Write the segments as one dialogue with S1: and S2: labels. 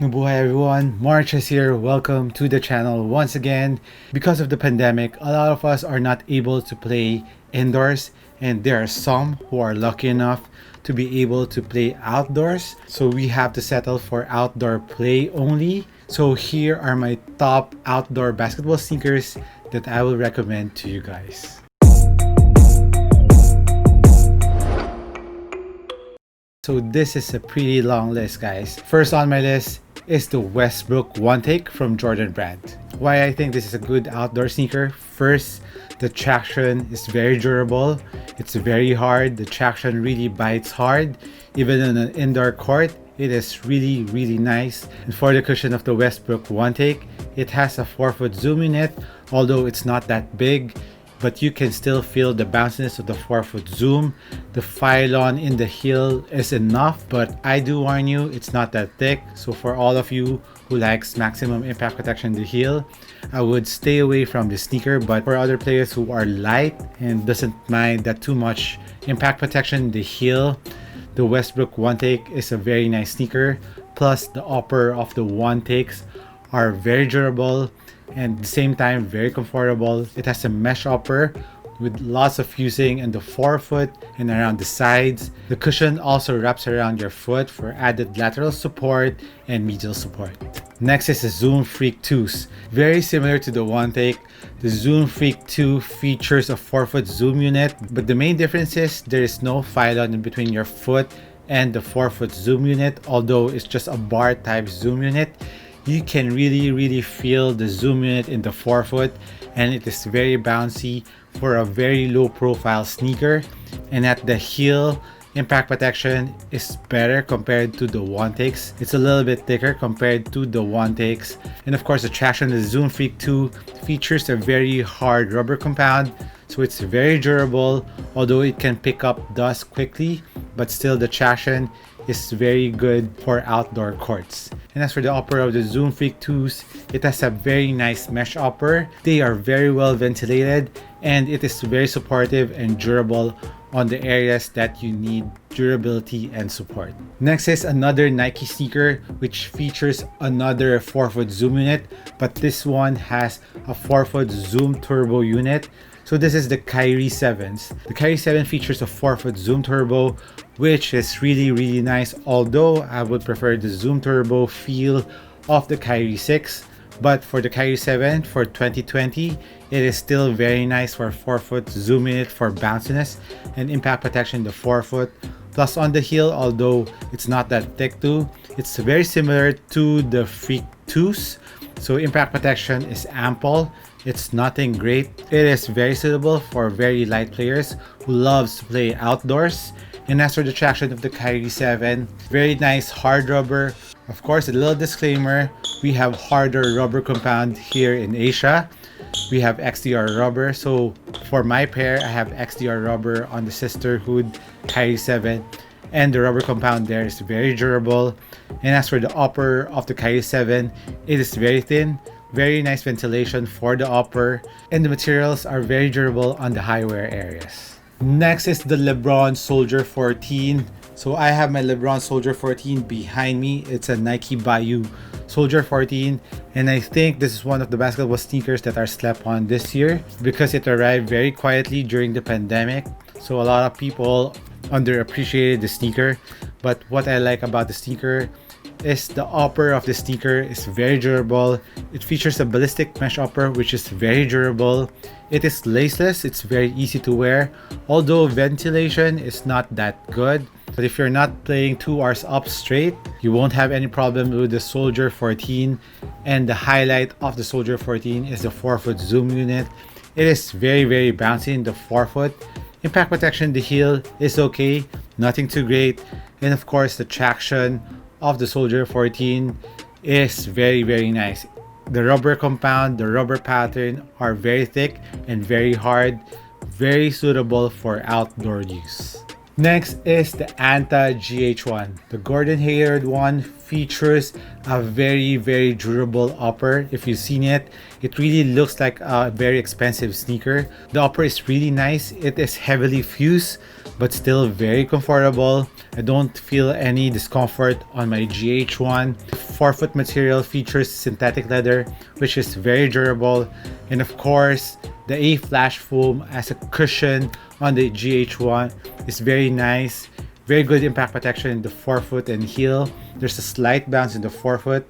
S1: Nabuhay everyone, Marches here. Welcome to the channel once again. Because of the pandemic, a lot of us are not able to play indoors, and there are some who are lucky enough to be able to play outdoors. So we have to settle for outdoor play only. So here are my top outdoor basketball sneakers that I will recommend to you guys. So this is a pretty long list, guys. First on my list is the Westbrook One Take from Jordan brand. Why I think this is a good outdoor sneaker? First, the traction is very durable. It's very hard. The traction really bites hard. Even in an indoor court, it is really nice. And for the cushion of the Westbrook One Take, it has a 4-foot zoom in it, although it's not that big, but you can still feel the bounciness of the 4-foot zoom. The pylon in the heel is enough, but I do warn you, it's not that thick. So for all of you who likes maximum impact protection in the heel, I would stay away from the sneaker. But for other players who are light and doesn't mind that too much impact protection in the heel, the Westbrook One Take is a very nice sneaker. Plus the upper of the One Takes are very durable and at the same time very comfortable. It has a mesh upper with lots of fusing in the forefoot and around the sides. The cushion also wraps around your foot for added lateral support and medial support. Next is the Zoom Freak 2s. Very similar to the One Take, the Zoom Freak 2 features a 4-foot zoom unit, but the main difference is there is no pylon in between your foot and the 4-foot zoom unit. Although it's just a bar type zoom unit, you can really feel the zoom unit in the forefoot, and it is very bouncy for a very low profile sneaker. And at the heel, impact protection is better compared to the One Takes. It's a little bit thicker compared to the One Takes. And of course, the traction, the Zoom Freak 2 features a very hard rubber compound, so it's very durable, although it can pick up dust quickly, but still the traction is very good for outdoor courts. And as for the upper of the Zoom Freak 2s, it has a very nice mesh upper. They are very well ventilated, and it is very supportive and durable on the areas that you need durability and support. Next is another Nike sneaker which features another 4-foot zoom unit, but this one has a 4-foot zoom turbo unit. So this is the Kyrie 7s. The Kyrie 7 features a 4-foot zoom turbo, which is really nice, although I would prefer the zoom turbo feel of the Kyrie 6. But for the Kyrie 7 for 2020, it is still very nice for 4-foot zoom unit for bounciness and impact protection in the forefoot. Plus on the heel, although it's not that thick too, it's very similar to the Freak 2s. So impact protection is ample. It's nothing great. It is very suitable for very light players who loves to play outdoors. And as for the traction of the Kyrie 7, very nice hard rubber. Of course, a little disclaimer, we have harder rubber compound here in Asia. We have XDR rubber. So for my pair, I have XDR rubber on the sisterhood Kyrie 7. And the rubber compound there is very durable. And as for the upper of the Kyrie 7, it is very thin. Very nice ventilation for the upper, and the materials are very durable on the high wear areas. Next is the Lebron Soldier 14. So I have my Lebron Soldier 14 behind me. It's a Nike Bayou Soldier 14, and I think this is one of the basketball sneakers that are slept on this year because it arrived very quietly during the pandemic. So a lot of people underappreciated the sneaker, but what I like about the sneaker is the upper of the sneaker is very durable. It features a ballistic mesh upper which is very durable. It is laceless, it's very easy to wear, although ventilation is not that good. But if you're not playing 2 hours up straight, you won't have any problem with the Soldier 14. And the highlight of the Soldier 14 is the 4-foot zoom unit. It is very bouncy in the forefoot. Impact protection in the heel is okay, nothing too great. And of course, the traction of the Soldier 14 is very nice. The rubber compound, the rubber pattern are very thick and very hard, very suitable for outdoor use. Next is the Anta GH1. The Gordon Hayward one features a very durable upper. If you've seen it, it really looks like a very expensive sneaker. The upper is really nice. It is heavily fused, but still very comfortable. I don't feel any discomfort on my GH1. forefoot material features synthetic leather, which is very durable. And of course, the A Flash foam as a cushion on the GH1 is very nice. Very good impact protection in the forefoot and heel. There's a slight bounce in the forefoot.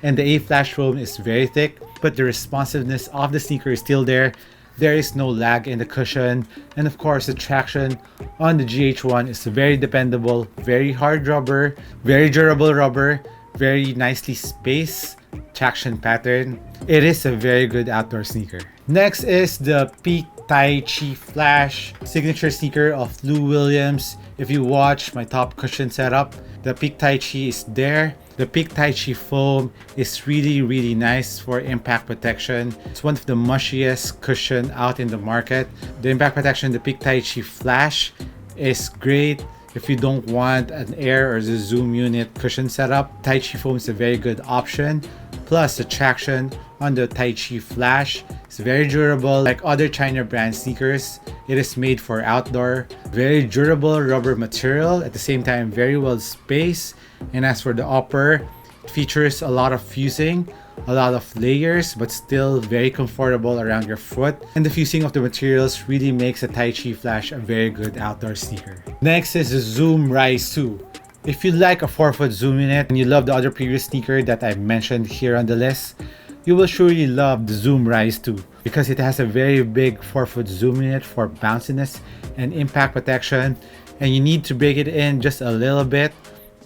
S1: And the A Flash foam is very thick, but the responsiveness of the sneaker is still there. There is no lag in the cushion. And of course, the traction on the GH1 is very dependable, very hard rubber, very durable rubber, very nicely spaced traction pattern. It is a very good outdoor sneaker. Next is the Peak Tai Chi Flash signature sneaker of Lou Williams. If you watch my top cushion setup, the Peak Tai Chi is there. The Peak Tai Chi foam is really nice for impact protection. It's one of the mushiest cushion out in the market. The impact protection, the Peak Tai Chi Flash is great. If you don't want an Air or the Zoom unit cushion setup, Tai Chi foam is a very good option. Plus the traction on the Tai Chi Flash is very durable. Like other China brand sneakers, it is made for outdoor. Very durable rubber material, at the same time very well spaced. And as for the upper, it features a lot of fusing, a lot of layers, but still very comfortable around your foot. And the fusing of the materials really makes a Tai Chi Flash a very good outdoor sneaker. Next is the Zoom Ryze 2. If you like a 4-foot zoom unit and you love the other previous sneaker that I mentioned here on the list, you will surely love the Zoom Ryze 2 because it has a very big 4-foot zoom unit for bounciness and impact protection, and you need to break it in just a little bit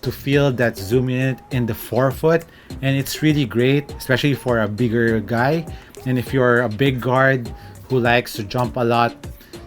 S1: to feel that zoom unit in the forefoot, and it's really great, especially for a bigger guy. And if you're a big guard who likes to jump a lot,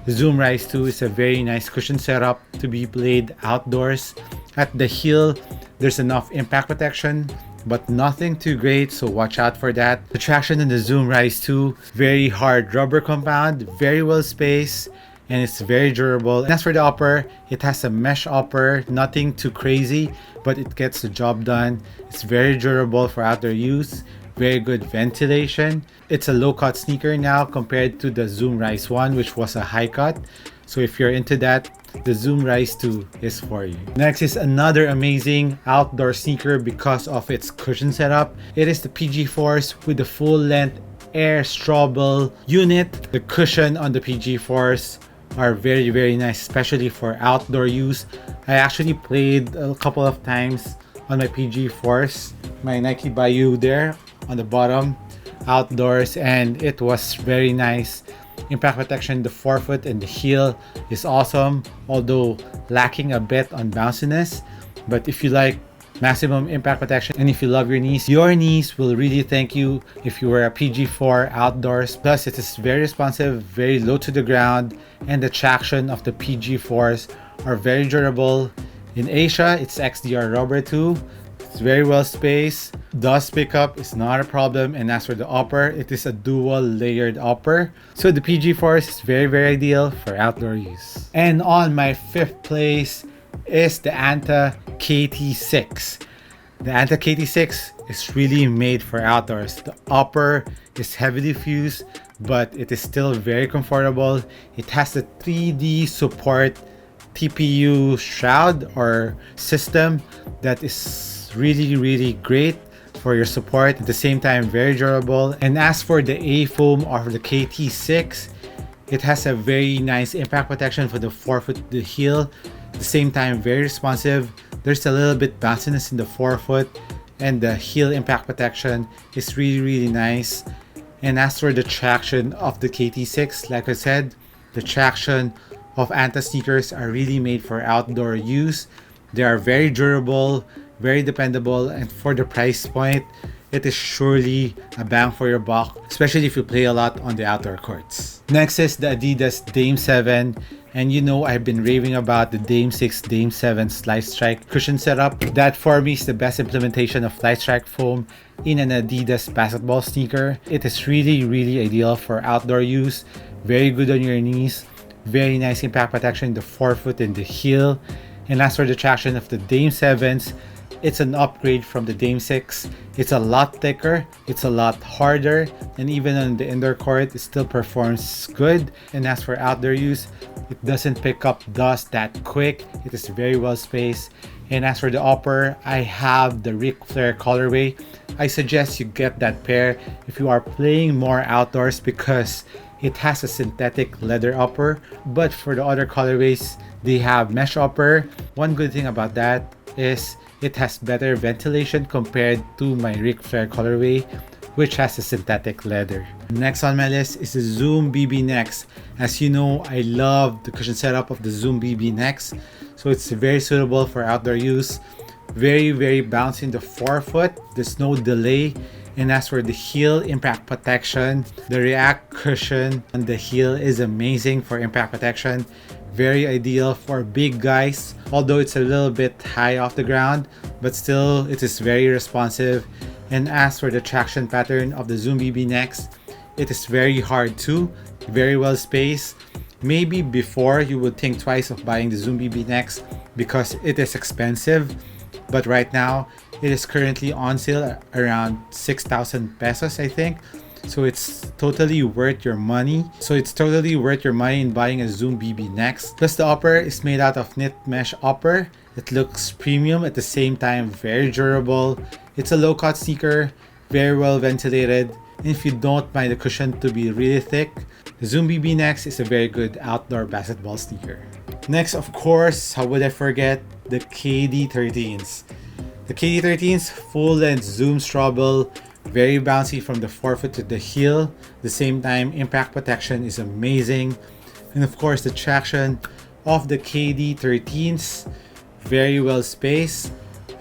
S1: the Zoom Ryze 2 is a very nice cushion setup to be played outdoors. At the heel, there's enough impact protection, but nothing too great, so watch out for that. The traction in the Zoom Ryze 2, very hard rubber compound, very well spaced, and it's very durable. And as for the upper, it has a mesh upper, nothing too crazy, but it gets the job done. It's very durable for outdoor use, very good ventilation. It's a low cut sneaker now compared to the Zoom Ryze 1, which was a high cut. So if you're into that, the Zoom Ryze 2 is for you. Next is another amazing outdoor sneaker because of its cushion setup. It is the PG Force with the full length Air Strawbell unit. The cushion on the PG Force are very nice, especially for outdoor use. I actually played a couple of times on my PG Force, my Nike Bayou there on the bottom, outdoors, and it was very nice. Impact protection, the forefoot and the heel is awesome, although lacking a bit on bounciness. But if you like maximum impact protection and if you love your knees will really thank you if you wear a PG4 outdoors. Plus it is very responsive, very low to the ground, and the traction of the PG4s are very durable. In Asia, it's XDR rubber too. It's very well spaced. Dust pickup is not a problem. And as for the upper, it is a dual layered upper. So the PG4 is very ideal for outdoor use. And on my 5th place is the Anta KT6. The Anta KT6 is really made for outdoors. The upper is heavily fused, but it is still very comfortable. It has the 3D support TPU shroud or system that is really great for your support, at the same time very durable. And as for the A foam of the KT6, it has a very nice impact protection for the forefoot, the heel, at the same time very responsive. There's a little bit bounciness in the forefoot, and the heel impact protection is really nice. And as for the traction of the KT6, like I said, the traction of Anta sneakers are really made for outdoor use. They are very durable, very dependable, and for the price point, it is surely a bang for your buck, especially if you play a lot on the outdoor courts. Next is the Adidas Dame 7, and you know I've been raving about the Dame 6, Dame 7 Slide Strike cushion setup. That for me is the best implementation of Slide Strike foam in an Adidas basketball sneaker. It is really ideal for outdoor use, very good on your knees, very nice impact protection in the forefoot and the heel. And as for the traction of the Dame 7s, it's an upgrade from the Dame 6. It's a lot thicker, it's a lot harder, and even on the indoor court, it still performs good. And as for outdoor use, it doesn't pick up dust that quick. It is very well spaced, And as for the upper, I have the Ric Flair colorway. I suggest you get that pair if you are playing more outdoors because it has a synthetic leather upper. But for the other colorways, they have mesh upper. One good thing about that is it has better ventilation compared to my Ric Flair colorway, which has a synthetic leather. Next on my list is the Zoom BB Next. As you know, I love the cushion setup of the Zoom BB Next, so it's very suitable for outdoor use. Very bouncy in the forefoot, there's no delay. And as for the heel impact protection, the React cushion on the heel is amazing for impact protection. Very ideal for big guys, although it's a little bit high off the ground, but still it is very responsive. And as for the traction pattern of the Zoom BB Next, it is very hard too, very well spaced. Maybe before you would think twice of buying the Zoom BB Next because it is expensive, but right now it is currently on sale at around 6,000 pesos, I think. So it's totally worth your money. In buying a Zoom BB Next. Plus the upper is made out of knit mesh upper. It looks premium at the same time very durable. It's a low cut sneaker, very well ventilated. And if you don't mind the cushion to be really thick, the Zoom BB Next is a very good outdoor basketball sneaker. Next, of course, how would I forget the KD13s. The KD13s full length Zoom Strobel, very bouncy from the forefoot to the heel. At the same time, impact protection is amazing. And of course, the traction of the KD13s, very well spaced,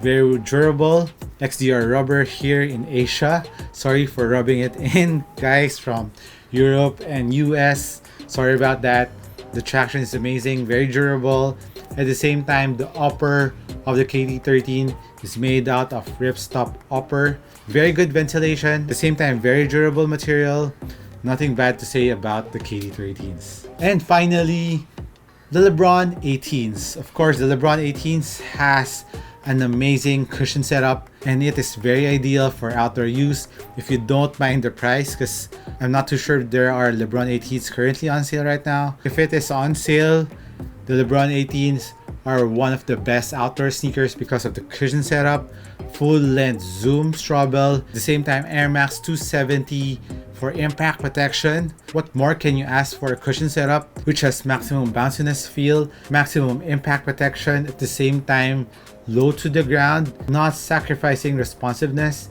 S1: very durable. XDR rubber here in Asia. Sorry for rubbing it in, guys from Europe and US. Sorry about that. The traction is amazing, very durable. At the same time, the upper of the KD13 is made out of ripstop upper. Very good ventilation. At the same time, very durable material. Nothing bad to say about the KD13s. And finally, the Lebron 18s. Of course, the Lebron 18s has an amazing cushion setup and it is very ideal for outdoor use if you don't mind the price, because I'm not too sure if there are Lebron 18s currently on sale right now. If it is on sale, the Lebron 18s are one of the best outdoor sneakers because of the cushion setup, full length Zoom Strobel, at the same time Air Max 270 for impact protection. What more can you ask for a cushion setup which has maximum bounciness feel, maximum impact protection, at the same time low to the ground, not sacrificing responsiveness.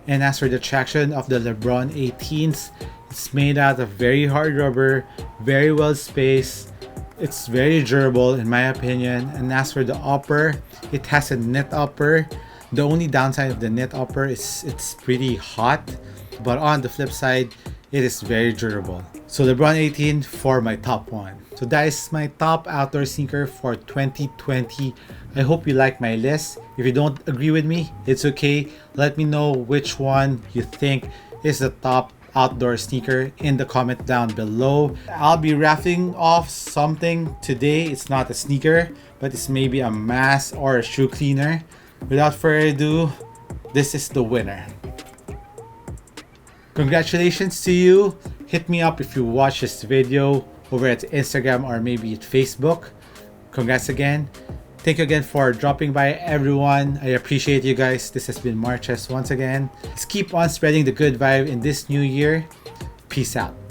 S1: And as for the traction of the Lebron 18s, it's made out of very hard rubber, very well spaced. It's very durable in my opinion. And as for the upper, it has a knit upper. The only downside of the knit upper is it's pretty hot, but on the flip side, it is very durable. So Lebron 18 for my top one. So that is my top outdoor sneaker for 2020. I hope you like my list. If you don't agree with me, it's okay. Let me know which one you think is the top outdoor sneaker in the comment down below. I'll be raffling off something today. It's not a sneaker, but it's maybe a mask or a shoe cleaner. Without further ado, this is the winner. Congratulations to you. Hit me up if you watch this video over at Instagram or maybe at Facebook. Congrats again. Thank you again for dropping by, everyone. I appreciate you guys. This has been Marches once again. Let's keep on spreading the good vibe in this new year. Peace out.